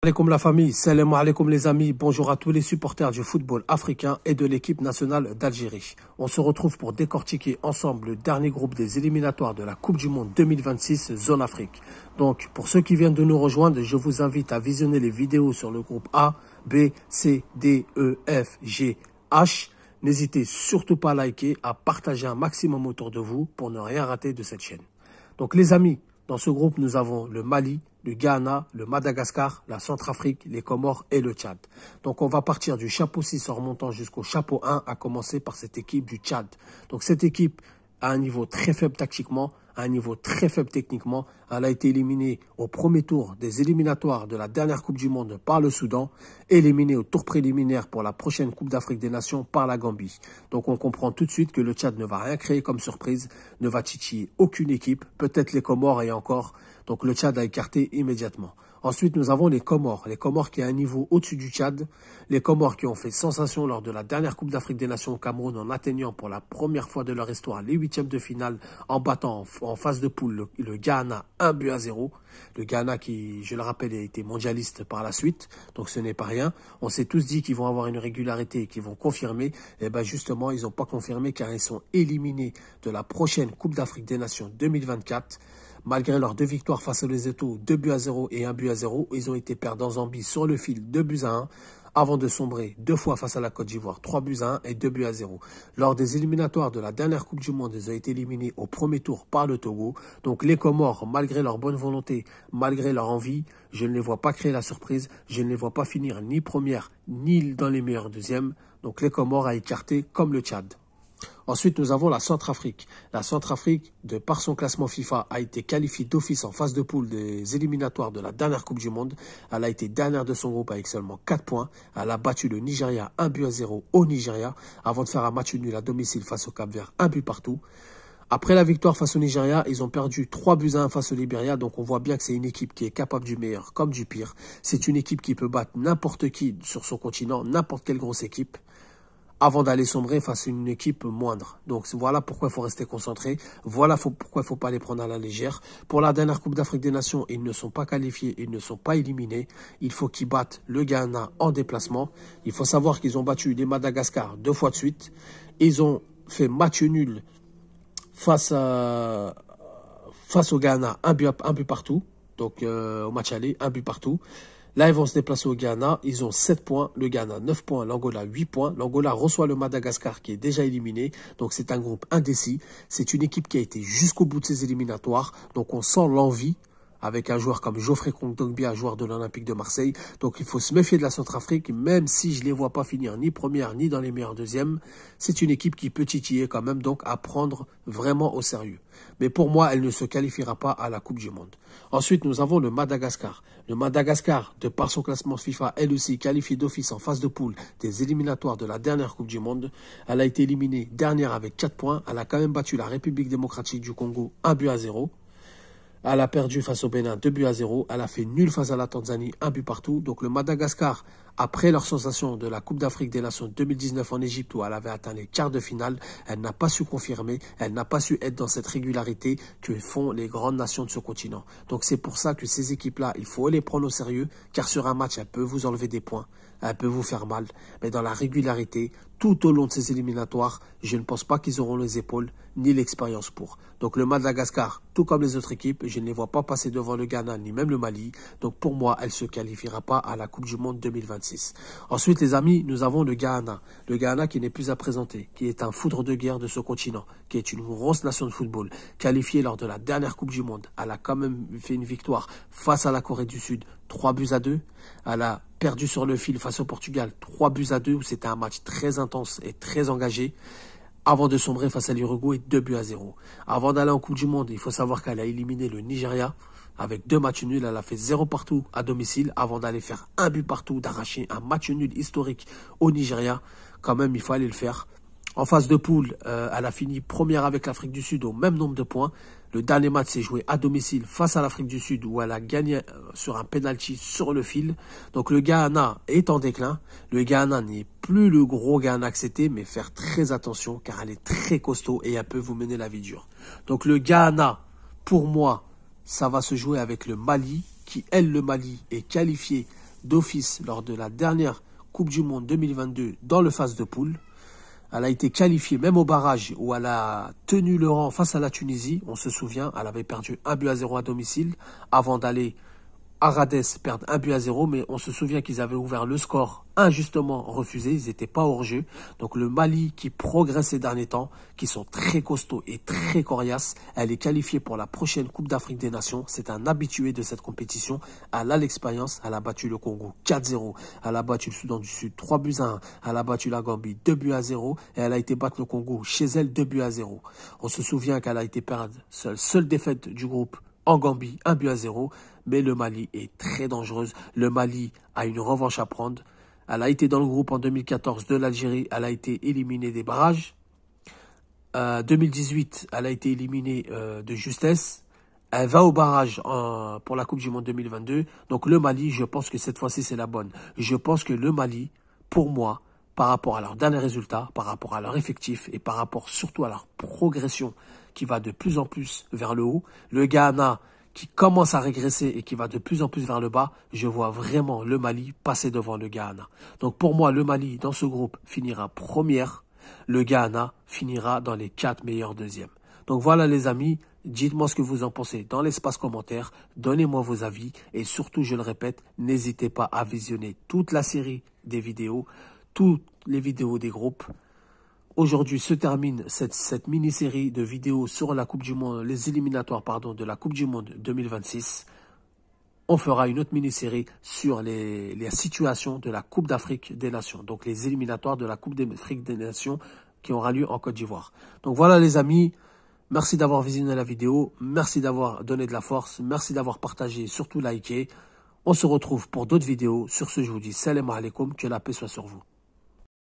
Alaikum la famille, salam alaikum les amis, bonjour à tous les supporters du football africain et de l'équipe nationale d'Algérie. On se retrouve pour décortiquer ensemble le dernier groupe des éliminatoires de la Coupe du Monde 2026 Zone Afrique. Donc pour ceux qui viennent de nous rejoindre, je vous invite à visionner les vidéos sur le groupe A, B, C, D, E, F, G, H. N'hésitez surtout pas à liker, à partager un maximum autour de vous pour ne rien rater de cette chaîne. Donc les amis, dans ce groupe, nous avons le Mali, le Ghana, le Madagascar, la Centrafrique, les Comores et le Tchad. Donc on va partir du chapeau 6 en remontant jusqu'au chapeau 1, à commencer par cette équipe du Tchad. Donc cette équipe a un niveau très faible tactiquement, à un niveau très faible techniquement. Elle a été éliminée au premier tour des éliminatoires de la dernière Coupe du Monde par le Soudan, éliminée au tour préliminaire pour la prochaine Coupe d'Afrique des Nations par la Gambie. Donc on comprend tout de suite que le Tchad ne va rien créer comme surprise, ne va titiller aucune équipe, peut-être les Comores et encore. Donc le Tchad a écarté immédiatement. Ensuite, nous avons les Comores qui ont un niveau au-dessus du Tchad. Les Comores qui ont fait sensation lors de la dernière Coupe d'Afrique des Nations au Cameroun en atteignant pour la première fois de leur histoire les huitièmes de finale en battant en phase de poule le Ghana 1-0. Le Ghana qui, je le rappelle, a été mondialiste par la suite, donc ce n'est pas rien. On s'est tous dit qu'ils vont avoir une régularité et qu'ils vont confirmer. Et bien justement, ils n'ont pas confirmé car ils sont éliminés de la prochaine Coupe d'Afrique des Nations 2024. Malgré leurs deux victoires face aux Lesotho, 2-0 et 1-0, ils ont été perdants en Zambie sur le fil 2-1, avant de sombrer deux fois face à la Côte d'Ivoire, 3-1 et 2-0. Lors des éliminatoires de la dernière Coupe du Monde, ils ont été éliminés au premier tour par le Togo. Donc les Comores, malgré leur bonne volonté, malgré leur envie, je ne les vois pas créer la surprise, je ne les vois pas finir ni première, ni dans les meilleurs deuxièmes. Donc les Comores à écarter comme le Tchad. Ensuite, nous avons la Centrafrique. La Centrafrique, de par son classement FIFA, a été qualifiée d'office en phase de poule des éliminatoires de la dernière Coupe du Monde. Elle a été dernière de son groupe avec seulement 4 points. Elle a battu le Nigeria 1-0 au Nigeria avant de faire un match nul à domicile face au Cap-Vert, 1 but partout. Après la victoire face au Nigeria, ils ont perdu 3-1 face au Libéria. Donc on voit bien que c'est une équipe qui est capable du meilleur comme du pire. C'est une équipe qui peut battre n'importe qui sur son continent, n'importe quelle grosse équipe, avant d'aller sombrer face à une équipe moindre. Donc voilà pourquoi il faut rester concentré. Voilà pourquoi il ne faut pas les prendre à la légère. Pour la dernière Coupe d'Afrique des Nations, ils ne sont pas qualifiés, ils ne sont pas éliminés. Il faut qu'ils battent le Ghana en déplacement. Il faut savoir qu'ils ont battu les Madagascar 2 fois de suite. Ils ont fait match nul face au Ghana, un but partout. Donc au match aller, 1 but partout. Là, ils vont se déplacer au Ghana. Ils ont 7 points. Le Ghana, 9 points. L'Angola, 8 points. L'Angola reçoit le Madagascar qui est déjà éliminé. Donc, c'est un groupe indécis. C'est une équipe qui a été jusqu'au bout de ses éliminatoires. Donc, on sent l'envie avec un joueur comme Geoffrey Kondogbia, joueur de l'Olympique de Marseille. Donc, il faut se méfier de la Centrafrique, même si je ne les vois pas finir ni première, ni dans les meilleurs deuxièmes. C'est une équipe qui peut titiller quand même, donc à prendre vraiment au sérieux. Mais pour moi, elle ne se qualifiera pas à la Coupe du Monde. Ensuite, nous avons le Madagascar. Le Madagascar, de par son classement FIFA, elle aussi qualifiée d'office en phase de poule des éliminatoires de la dernière Coupe du Monde. Elle a été éliminée dernière avec 4 points. Elle a quand même battu la République démocratique du Congo 1-0. Elle a perdu face au Bénin 2-0. Elle a fait nul face à la Tanzanie, 1 but partout. Donc le Madagascar, après leur sensation de la Coupe d'Afrique des Nations 2019 en Égypte où elle avait atteint les quarts de finale, elle n'a pas su confirmer, elle n'a pas su être dans cette régularité que font les grandes nations de ce continent. Donc c'est pour ça que ces équipes-là, il faut les prendre au sérieux, car sur un match, elles peuvent vous enlever des points, elles peuvent vous faire mal. Mais dans la régularité, tout au long de ces éliminatoires, je ne pense pas qu'ils auront les épaules ni l'expérience pour. Donc le Madagascar, tout comme les autres équipes, je ne les vois pas passer devant le Ghana ni même le Mali. Donc pour moi, elle ne se qualifiera pas à la Coupe du Monde 2026. Ensuite, les amis, nous avons le Ghana. Le Ghana qui n'est plus à présenter, qui est un foudre de guerre de ce continent, qui est une grosse nation de football, qualifiée lors de la dernière Coupe du Monde. Elle a quand même fait une victoire face à la Corée du Sud, 3-2. Elle a perdu sur le fil face au Portugal, 3-2, où c'était un match très intense et très engagé, avant de sombrer face à l'Uruguay 2-0. Avant d'aller en Coupe du Monde, il faut savoir qu'elle a éliminé le Nigeria avec 2 matchs nuls. Elle a fait 0 partout à domicile avant d'aller faire 1 but partout, d'arracher un match nul historique au Nigeria. Quand même, il faut aller le faire. En phase de poule, elle a fini première avec l'Afrique du Sud au même nombre de points. Le dernier match s'est joué à domicile face à l'Afrique du Sud où elle a gagné sur un penalty sur le fil. Donc le Ghana est en déclin. Le Ghana n'est plus le gros Ghana que c'était, mais faire très attention car elle est très costaud et elle peut vous mener la vie dure. Donc le Ghana, pour moi, ça va se jouer avec le Mali qui, elle, le Mali, est qualifié d'office lors de la dernière Coupe du Monde 2022 dans le phase de poule. Elle a été qualifiée même au barrage où elle a tenu le rang face à la Tunisie. On se souvient, elle avait perdu 1-0 à domicile avant d'aller à Rades perdre 1-0, mais on se souvient qu'ils avaient ouvert le score injustement refusé, ils n'étaient pas hors jeu. Donc le Mali qui progresse ces derniers temps, qui sont très costauds et très coriaces, elle est qualifiée pour la prochaine Coupe d'Afrique des Nations. C'est un habitué de cette compétition, elle a l'expérience, elle a battu le Congo 4-0, elle a battu le Soudan du Sud 3-1, elle a battu la Gambie 2-0 et elle a été battre le Congo chez elle 2-0. On se souvient qu'elle a été perdre seule défaite du groupe en Gambie, 1-0, mais le Mali est très dangereuse. Le Mali a une revanche à prendre. Elle a été dans le groupe en 2014 de l'Algérie, elle a été éliminée des barrages. 2018, elle a été éliminée de justesse. Elle va au barrage pour la Coupe du Monde 2022. Donc le Mali, je pense que cette fois-ci, c'est la bonne. Je pense que le Mali, pour moi, par rapport à leurs derniers résultats, par rapport à leur effectif et par rapport surtout à leur progression qui va de plus en plus vers le haut, le Ghana qui commence à régresser et qui va de plus en plus vers le bas, je vois vraiment le Mali passer devant le Ghana. Donc pour moi, le Mali, dans ce groupe, finira première. Le Ghana finira dans les 4 meilleurs deuxièmes. Donc voilà les amis, dites-moi ce que vous en pensez dans l'espace commentaire, donnez-moi vos avis et surtout, je le répète, n'hésitez pas à visionner toute la série des vidéos, toutes les vidéos des groupes. Aujourd'hui se termine cette mini-série de vidéos sur la Coupe du Monde, les éliminatoires de la Coupe du Monde 2026. On fera une autre mini-série sur les situations de la Coupe d'Afrique des Nations. Donc les éliminatoires de la Coupe d'Afrique des Nations qui aura lieu en Côte d'Ivoire. Donc voilà les amis, merci d'avoir visionné la vidéo, merci d'avoir donné de la force, merci d'avoir partagé, surtout liké. On se retrouve pour d'autres vidéos. Sur ce, je vous dis salam alaikum, que la paix soit sur vous.